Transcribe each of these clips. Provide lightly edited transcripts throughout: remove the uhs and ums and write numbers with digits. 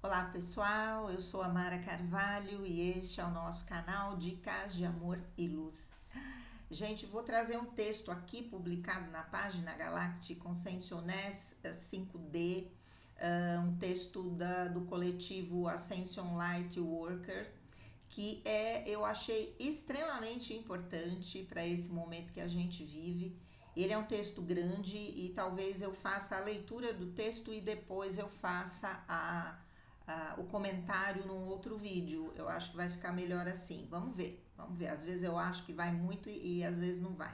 Olá pessoal, eu sou a Mara Carvalho e este é o nosso canal Dicas de Amor e Luz. Gente, vou trazer um texto aqui publicado na página Galactic Consciousness 5D, um texto do coletivo Ascension Light Workers, que eu achei extremamente importante para esse momento que a gente vive. Ele é um texto grande e talvez eu faça a leitura do texto e depois eu faça o comentário num outro vídeo. Eu acho que vai ficar melhor assim. Vamos ver. Às vezes eu acho que vai muito e às vezes não vai.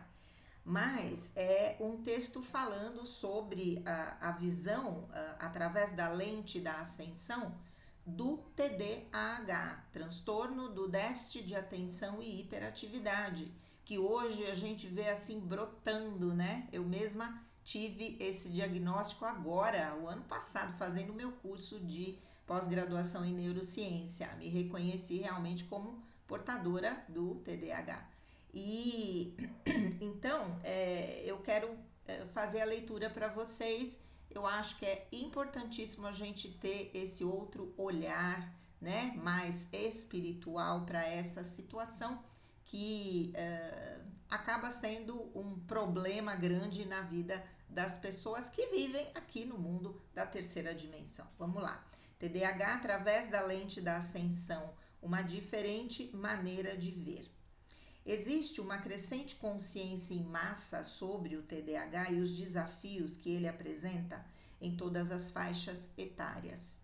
Mas é um texto falando sobre a visão através da lente da ascensão do TDAH, transtorno do déficit de atenção e hiperatividade, que hoje a gente vê assim brotando, né? Eu mesma tive esse diagnóstico agora, o ano passado, fazendo meu curso de pós-graduação em neurociência. Me reconheci realmente como portadora do TDAH. E então eu quero fazer a leitura para vocês. Eu acho que é importantíssimo a gente ter esse outro olhar, né, mais espiritual para essa situação que acaba sendo um problema grande na vida das pessoas que vivem aqui no mundo da terceira dimensão. Vamos lá. TDAH através da lente da ascensão, uma diferente maneira de ver. Existe uma crescente consciência em massa sobre o TDAH e os desafios que ele apresenta em todas as faixas etárias.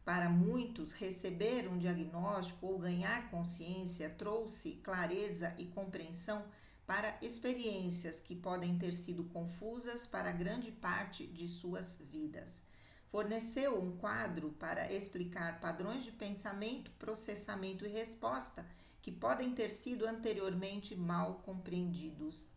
Para muitos, receber um diagnóstico ou ganhar consciência trouxe clareza e compreensão para experiências que podem ter sido confusas para grande parte de suas vidas. Forneceu um quadro para explicar padrões de pensamento, processamento e resposta que podem ter sido anteriormente mal compreendidos.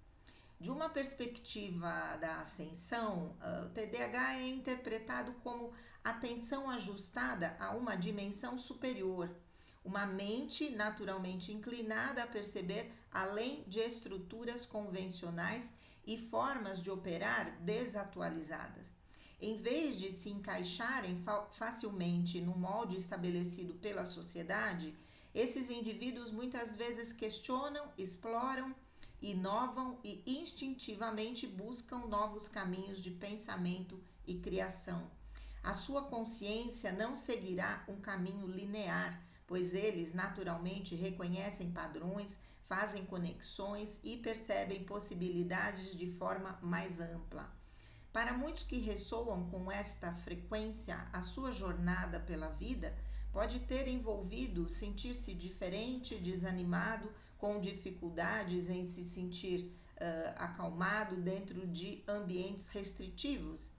De uma perspectiva da ascensão, o TDAH é interpretado como atenção ajustada a uma dimensão superior, uma mente naturalmente inclinada a perceber além de estruturas convencionais e formas de operar desatualizadas. Em vez de se encaixarem facilmente no molde estabelecido pela sociedade, esses indivíduos muitas vezes questionam, exploram, inovam e instintivamente buscam novos caminhos de pensamento e criação. A sua consciência não seguirá um caminho linear, pois eles naturalmente reconhecem padrões, fazem conexões e percebem possibilidades de forma mais ampla. Para muitos que ressoam com esta frequência, a sua jornada pela vida pode ter envolvido sentir-se diferente, desanimado, com dificuldades em se sentir acalmado dentro de ambientes restritivos,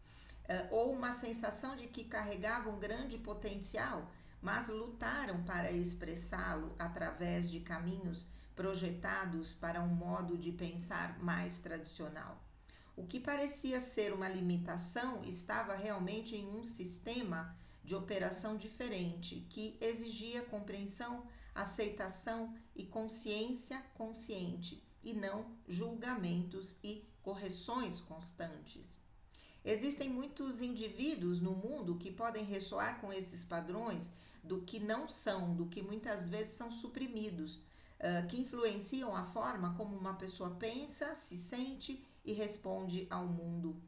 ou uma sensação de que carregavam grande potencial, mas lutaram para expressá-lo através de caminhos projetados para um modo de pensar mais tradicional. O que parecia ser uma limitação estava realmente em um sistema de operação diferente, que exigia compreensão, aceitação e consciência consciente, e não julgamentos e correções constantes. Existem muitos indivíduos no mundo que podem ressoar com esses padrões do que não são, do que muitas vezes são suprimidos, que influenciam a forma como uma pessoa pensa, se sente e responde ao mundo.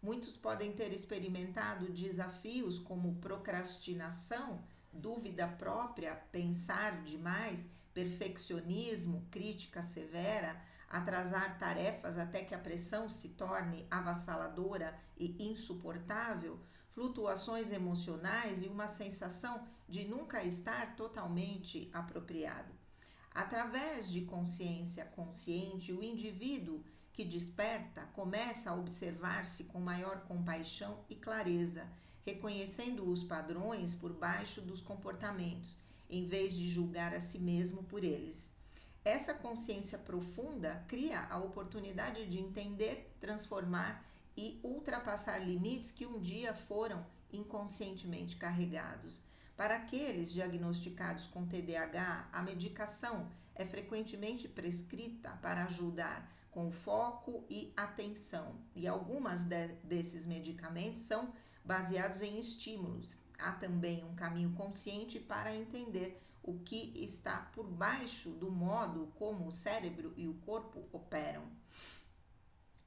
Muitos podem ter experimentado desafios como procrastinação, dúvida própria, pensar demais, perfeccionismo, crítica severa, atrasar tarefas até que a pressão se torne avassaladora e insuportável, flutuações emocionais e uma sensação de nunca estar totalmente apropriado. Através de consciência consciente, o indivíduo que desperta começa a observar-se com maior compaixão e clareza, reconhecendo os padrões por baixo dos comportamentos, em vez de julgar a si mesmo por eles. Essa consciência profunda cria a oportunidade de entender, transformar e ultrapassar limites que um dia foram inconscientemente carregados. Para aqueles diagnosticados com TDAH, a medicação é frequentemente prescrita para ajudar com foco e atenção, e algumas desses medicamentos são baseados em estímulos há também um caminho consciente para entender o que está por baixo do modo como o cérebro e o corpo operam.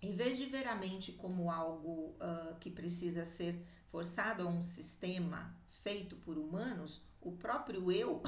Em vez de ver a mente como algo que precisa ser forçado a um sistema feito por humanos, o próprio eu,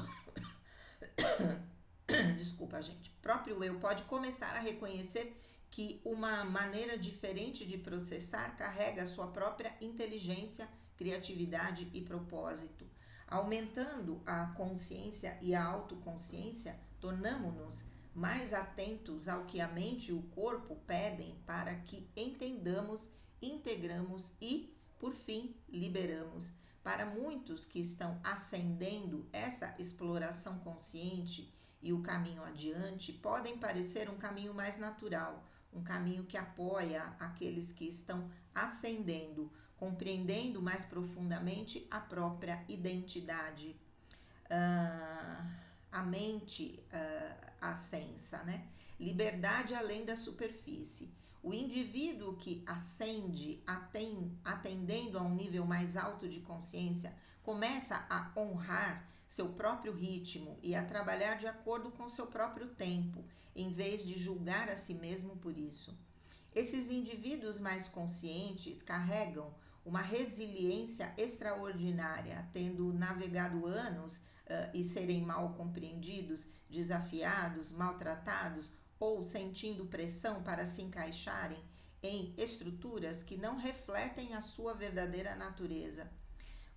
desculpa, gente, próprio eu pode começar a reconhecer que uma maneira diferente de processar carrega a sua própria inteligência, criatividade e propósito. Aumentando a consciência e a autoconsciência, tornamo-nos mais atentos ao que a mente e o corpo pedem para que entendamos, integramos e, por fim, liberamos. Para muitos que estão ascendendo, essa exploração consciente e o caminho adiante podem parecer um caminho mais natural, um caminho que apoia aqueles que estão ascendendo, compreendendo mais profundamente a própria identidade. A mente ascensa, né? Liberdade além da superfície. O indivíduo que ascende, atendendo a um nível mais alto de consciência, começa a honrar seu próprio ritmo e a trabalhar de acordo com seu próprio tempo, em vez de julgar a si mesmo por isso. Esses indivíduos mais conscientes carregam uma resiliência extraordinária, tendo navegado anos e serem mal compreendidos, desafiados, maltratados ou sentindo pressão para se encaixarem em estruturas que não refletem a sua verdadeira natureza.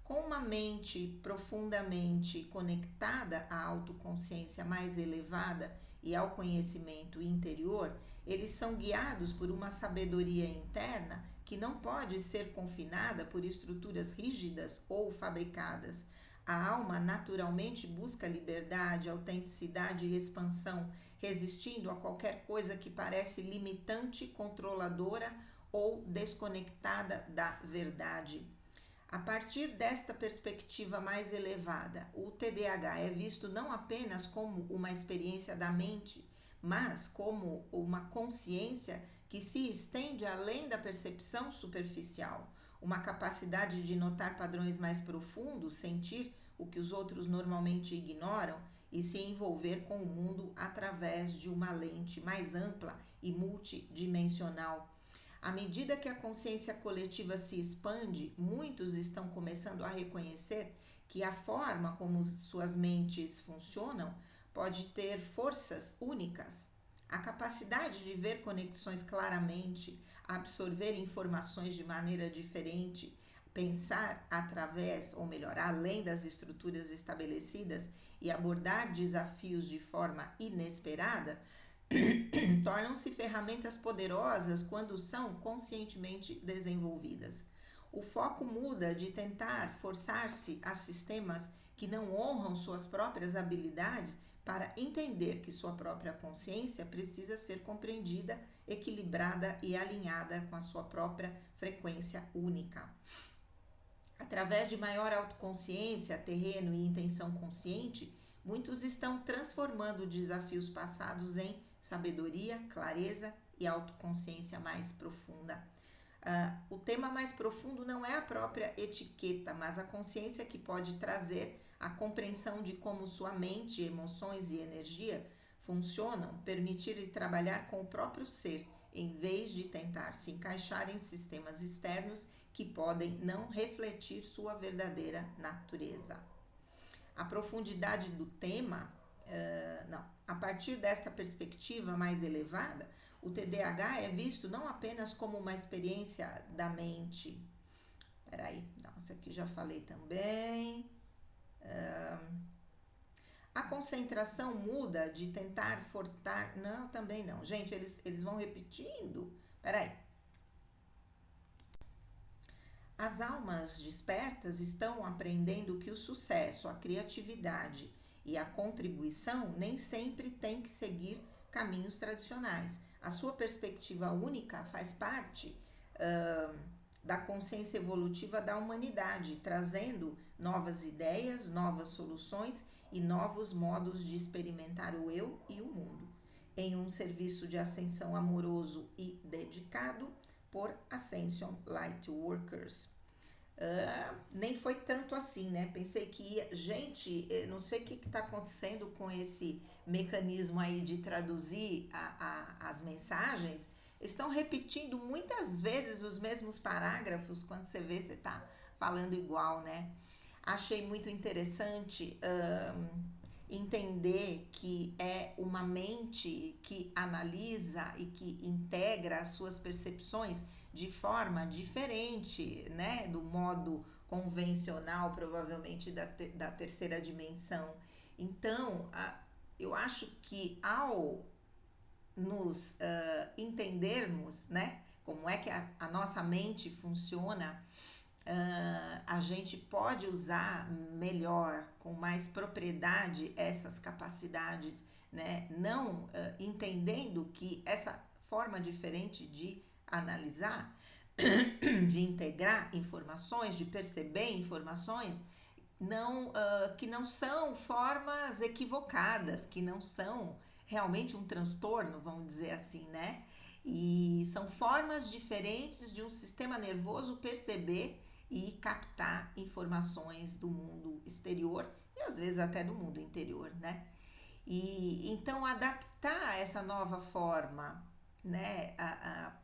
Com uma mente profundamente conectada à autoconsciência mais elevada e ao conhecimento interior, eles são guiados por uma sabedoria interna que não pode ser confinada por estruturas rígidas ou fabricadas. A alma naturalmente busca liberdade, autenticidade e expansão, resistindo a qualquer coisa que parece limitante, controladora ou desconectada da verdade. A partir desta perspectiva mais elevada, o TDAH é visto não apenas como uma experiência da mente, mas como uma consciência que se estende além da percepção superficial, uma capacidade de notar padrões mais profundos, sentir o que os outros normalmente ignoram e se envolver com o mundo através de uma lente mais ampla e multidimensional. À medida que a consciência coletiva se expande, muitos estão começando a reconhecer que a forma como suas mentes funcionam pode ter forças únicas. A capacidade de ver conexões claramente, absorver informações de maneira diferente, pensar através, ou melhor, além das estruturas estabelecidas e abordar desafios de forma inesperada, tornam-se ferramentas poderosas quando são conscientemente desenvolvidas. O foco muda de tentar forçar-se a sistemas que não honram suas próprias habilidades para entender que sua própria consciência precisa ser compreendida, equilibrada e alinhada com a sua própria frequência única. Através de maior autoconsciência, terreno e intenção consciente, muitos estão transformando desafios passados em sabedoria, clareza e autoconsciência mais profunda. O tema mais profundo não é a própria etiqueta, mas a consciência que pode trazer a compreensão de como sua mente, emoções e energia funcionam, permitir-lhe trabalhar com o próprio ser, em vez de tentar se encaixar em sistemas externos que podem não refletir sua verdadeira natureza. A profundidade do tema, a partir desta perspectiva mais elevada, o TDAH é visto não apenas como uma experiência da mente. Isso aqui já falei também. A concentração muda de tentar forçar. Não, também não. Gente, eles vão repetindo. As almas despertas estão aprendendo que o sucesso, a criatividade e a contribuição nem sempre tem que seguir caminhos tradicionais. A sua perspectiva única faz parte da consciência evolutiva da humanidade, trazendo novas ideias, novas soluções e novos modos de experimentar o eu e o mundo, em um serviço de ascensão amoroso e dedicado por Ascension Lightworkers. Nem foi tanto assim, né? Pensei que ia. Gente, não sei o que está acontecendo com esse mecanismo aí de traduzir as mensagens. Estão repetindo muitas vezes os mesmos parágrafos, quando você vê, você está falando igual, né? Achei muito interessante entender que é uma mente que analisa e que integra as suas percepções de forma diferente, né, do modo convencional, provavelmente da terceira dimensão. Então, eu acho que ao nos entendermos, né, como é que a nossa mente funciona, a gente pode usar melhor, com mais propriedade, essas capacidades, né? Não entendendo que essa forma diferente de analisar, de integrar informações, de perceber informações, não, que não são formas equivocadas, que não são realmente um transtorno, vamos dizer assim, né? E são formas diferentes de um sistema nervoso perceber e captar informações do mundo exterior e às vezes até do mundo interior, né? E então adaptar essa nova forma, né,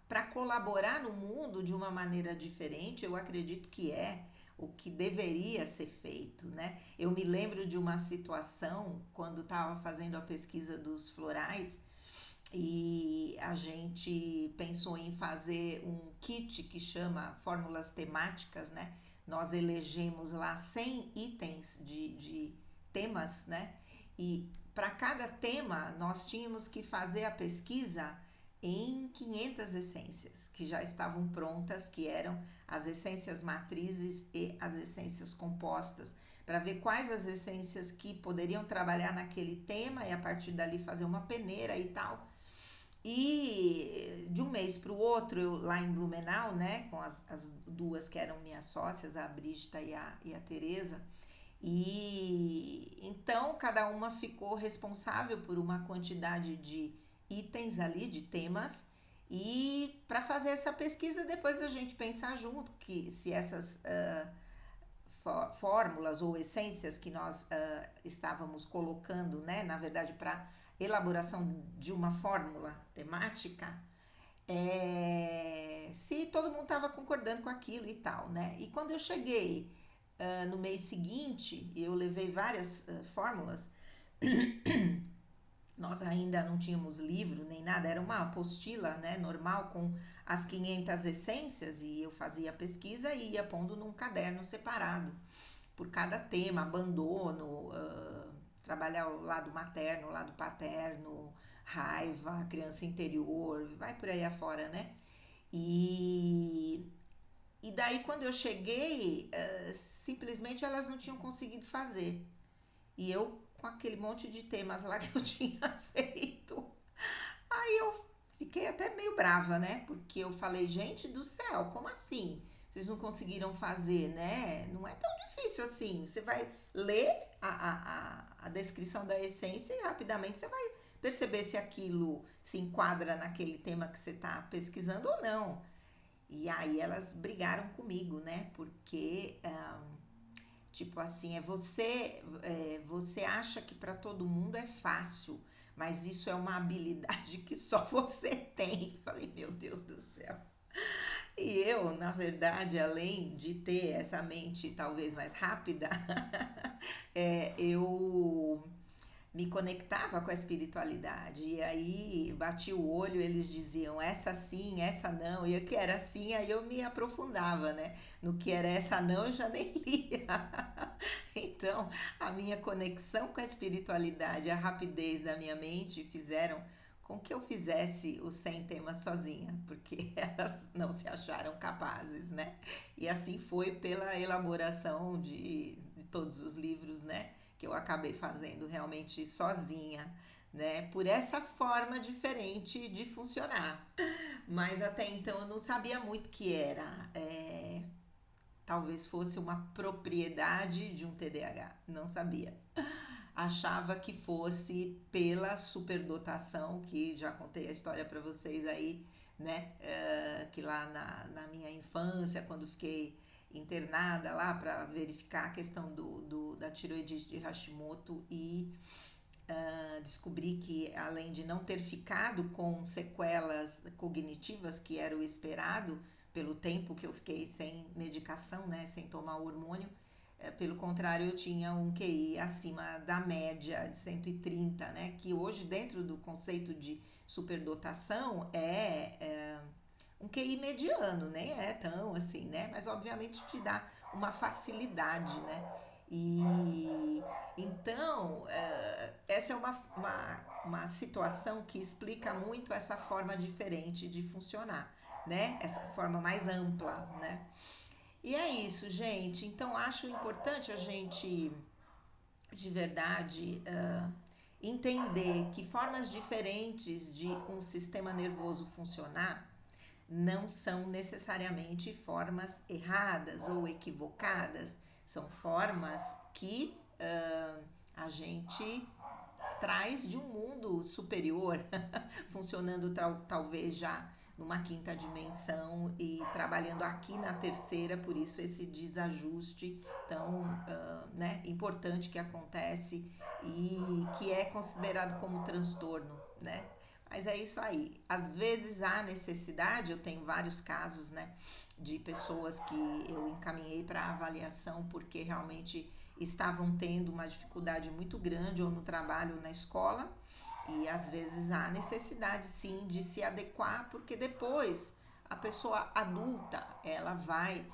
para colaborar no mundo de uma maneira diferente, eu acredito que é o que deveria ser feito, né? Eu me lembro de uma situação quando estava fazendo a pesquisa dos florais e a gente pensou em fazer um kit que chama Fórmulas Temáticas, né? Nós elegemos lá 100 itens de temas, né? E para cada tema nós tínhamos que fazer a pesquisa em 500 essências que já estavam prontas, que eram as essências matrizes e as essências compostas, para ver quais as essências que poderiam trabalhar naquele tema e a partir dali fazer uma peneira e tal. E de um mês para o outro, eu lá em Blumenau, né, com as duas que eram minhas sócias, a Brígida e a Tereza, e então cada uma ficou responsável por uma quantidade de itens ali, de temas, e para fazer essa pesquisa depois a gente pensar junto que se essas fórmulas ou essências que nós estávamos colocando, né, na verdade para elaboração de uma fórmula temática, se todo mundo estava concordando com aquilo e tal, né? E quando eu cheguei no mês seguinte, eu levei várias fórmulas, nós ainda não tínhamos livro nem nada, era uma apostila, né, normal com as 500 essências e eu fazia a pesquisa e ia pondo num caderno separado por cada tema, abandono, trabalhar o lado materno, o lado paterno, raiva, criança interior, vai por aí afora, né? E daí quando eu cheguei, simplesmente elas não tinham conseguido fazer. E eu com aquele monte de temas lá que eu tinha feito. Aí eu fiquei até meio brava, né? Porque eu falei, gente do céu, como assim? Vocês não conseguiram fazer, né? Não é tão difícil assim. Você vai ler a descrição da essência e rapidamente você vai perceber se aquilo se enquadra naquele tema que você está pesquisando ou não. E aí elas brigaram comigo, né? Porque tipo assim, você acha que para todo mundo é fácil, mas isso é uma habilidade que só você tem. Falei, meu Deus do céu. E eu, na verdade, além de ter essa mente talvez mais rápida, eu me conectava com a espiritualidade. E aí bati o olho, eles diziam essa sim, essa não. E o que era assim, aí eu me aprofundava, né? No que era essa não, eu já nem lia. Então, a minha conexão com a espiritualidade, a rapidez da minha mente fizeram com que eu fizesse os 100 temas sozinha, porque elas não se acharam capazes, né? E assim foi pela elaboração de todos os livros, né? Que eu acabei fazendo realmente sozinha, né? Por essa forma diferente de funcionar. Mas até então eu não sabia muito o que era. Talvez fosse uma propriedade de um TDAH, não sabia. Achava que fosse pela superdotação, que já contei a história para vocês aí, né? Que lá na minha infância, quando fiquei internada lá para verificar a questão da tireoidite de Hashimoto e descobri que, além de não ter ficado com sequelas cognitivas, que era o esperado, pelo tempo que eu fiquei sem medicação, né, sem tomar o hormônio, pelo contrário, eu tinha um QI acima da média de 130, né, que hoje, dentro do conceito de superdotação, é um QI mediano, nem é tão assim, né, mas obviamente te dá uma facilidade, né, e então essa é uma situação que explica muito essa forma diferente de funcionar, né, essa forma mais ampla, né. E é isso, gente. Então, acho importante a gente, de verdade, entender que formas diferentes de um sistema nervoso funcionar não são necessariamente formas erradas ou equivocadas. São formas que a gente traz de um mundo superior, funcionando talvez já numa quinta dimensão e trabalhando aqui na terceira, por isso esse desajuste tão né, importante que acontece e que é considerado como transtorno, né? Mas é isso aí. Às vezes há necessidade, eu tenho vários casos, né, de pessoas que eu encaminhei para avaliação porque realmente estavam tendo uma dificuldade muito grande ou no trabalho ou na escola, e às vezes há necessidade sim de se adequar, porque depois a pessoa adulta ela vai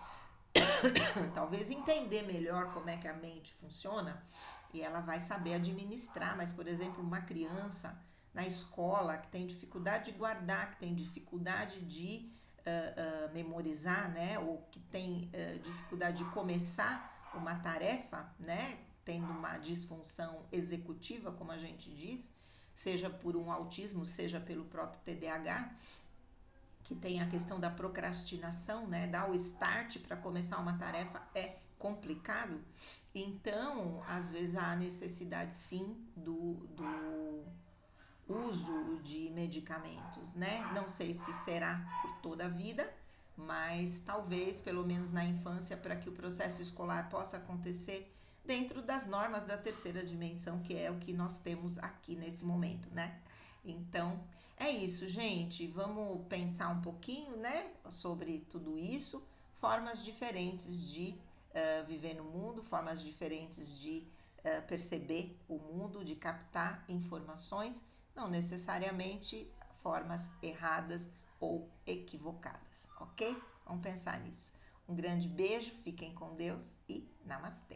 talvez entender melhor como é que a mente funciona e ela vai saber administrar. Mas, por exemplo, uma criança na escola que tem dificuldade de guardar, que tem dificuldade de memorizar, né, ou que tem dificuldade de começar uma tarefa, né, tendo uma disfunção executiva, como a gente diz, seja por um autismo, seja pelo próprio TDAH, que tem a questão da procrastinação, né? Dar o start para começar uma tarefa é complicado. Então, às vezes há necessidade sim do uso de medicamentos, né? Não sei se será por toda a vida, mas talvez, pelo menos na infância, para que o processo escolar possa acontecer dentro das normas da terceira dimensão, que é o que nós temos aqui nesse momento, né? Então, é isso, gente. Vamos pensar um pouquinho, né, sobre tudo isso. Formas diferentes de viver no mundo, formas diferentes de perceber o mundo, de captar informações, não necessariamente formas erradas ou equivocadas, ok? Vamos pensar nisso. Um grande beijo, fiquem com Deus e namastê!